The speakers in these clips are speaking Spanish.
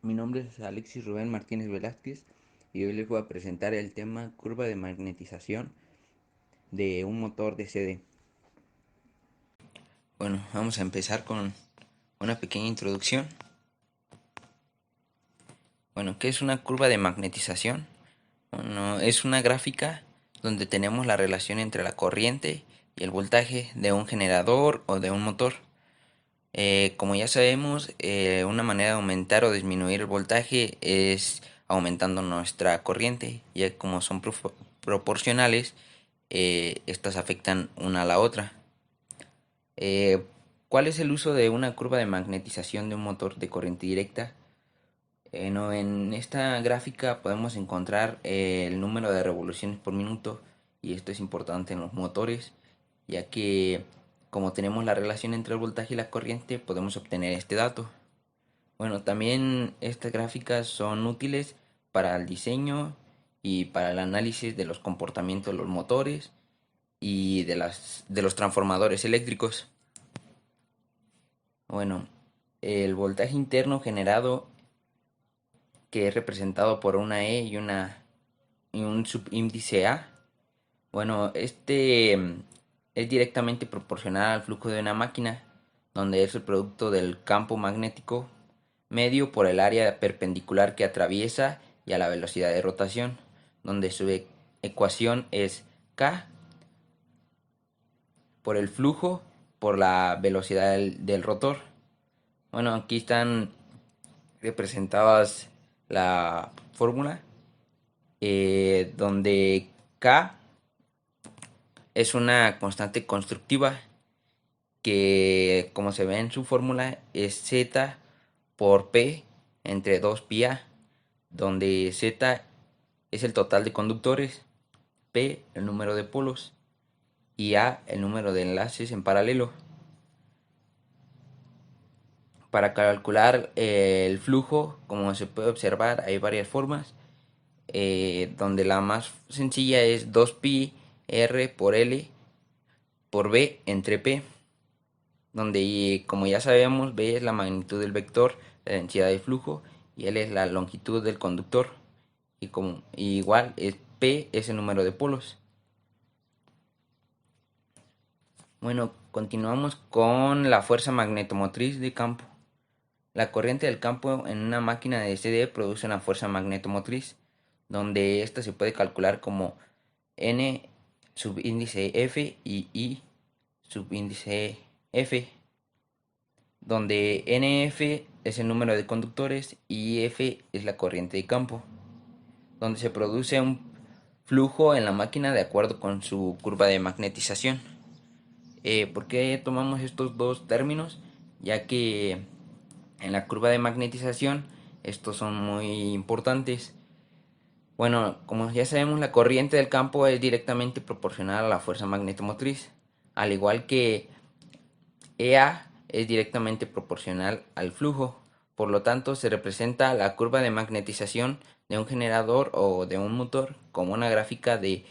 Mi nombre es Alexis Rubén Martínez Velázquez y hoy les voy a presentar el tema curva de magnetización de un motor de CD. Bueno, vamos a empezar con una pequeña introducción. Bueno, ¿qué es una curva de magnetización? Bueno, es una gráfica donde tenemos la relación entre la corriente y el voltaje de un generador o de un motor. Como ya sabemos, una manera de aumentar o disminuir el voltaje es aumentando nuestra corriente, ya como son proporcionales, estas afectan una a la otra. Eh, ¿Cuál es el uso de una curva de magnetización de un motor de corriente directa? No, en esta gráfica podemos encontrar el número de revoluciones por minuto, y esto es importante en los motores, ya que como tenemos la relación entre el voltaje y la corriente podemos obtener este dato. Bueno, también estas gráficas son útiles para el diseño y para el análisis de los comportamientos de los motores y de los transformadores eléctricos. Bueno, el voltaje interno generado, que es representado por una E y un subíndice A. Bueno, este es directamente proporcional al flujo de una máquina, donde es el producto del campo magnético medio por el área perpendicular que atraviesa y a la velocidad de rotación, donde su ecuación es K por el flujo por la velocidad del rotor. Bueno, aquí están representadas la fórmula, donde K es una constante constructiva que, como se ve en su fórmula, es Z por P entre 2πA, donde Z es el total de conductores, P el número de polos y A el número de enlaces en paralelo. Para calcular el flujo, como se puede observar, hay varias formas, donde la más sencilla es 2pi R por L por B entre P, donde, como ya sabemos, B es la magnitud del vector, la densidad de flujo, y L es la longitud del conductor, y igual P es el número de polos. Bueno, continuamos con la fuerza magnetomotriz de campo. La corriente del campo en una máquina de CD produce una fuerza magnetomotriz, donde esta se puede calcular como N subíndice F y I subíndice F, donde NF es el número de conductores y F es la corriente de campo, donde se produce un flujo en la máquina de acuerdo con su curva de magnetización. ¿Por qué tomamos estos dos términos? Ya que en la curva de magnetización estos son muy importantes. Bueno, como ya sabemos, la corriente del campo es directamente proporcional a la fuerza magnetomotriz, al igual que EA es directamente proporcional al flujo. Por lo tanto, se representa la curva de magnetización de un generador o de un motor como una gráfica de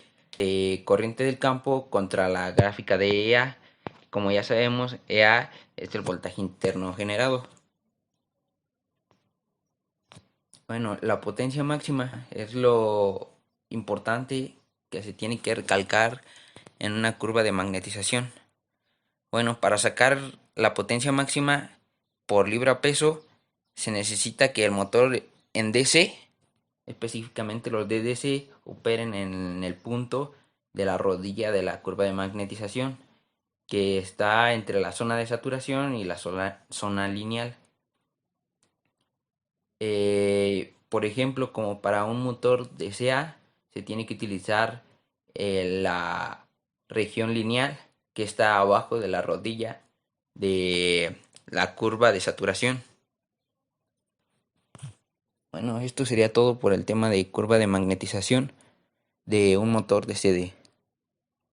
corriente del campo contra la gráfica de EA. Como ya sabemos, EA es el voltaje interno generado. Bueno, la potencia máxima es lo importante que se tiene que recalcar en una curva de magnetización. Bueno, para sacar la potencia máxima por libra peso se necesita que el motor en DC, específicamente los de DC, operen en el punto de la rodilla de la curva de magnetización, que está entre la zona de saturación y la zona lineal. Por ejemplo, como para un motor DCA, se tiene que utilizar la región lineal que está abajo de la rodilla de la curva de saturación. Bueno, esto sería todo por el tema de curva de magnetización de un motor de CD.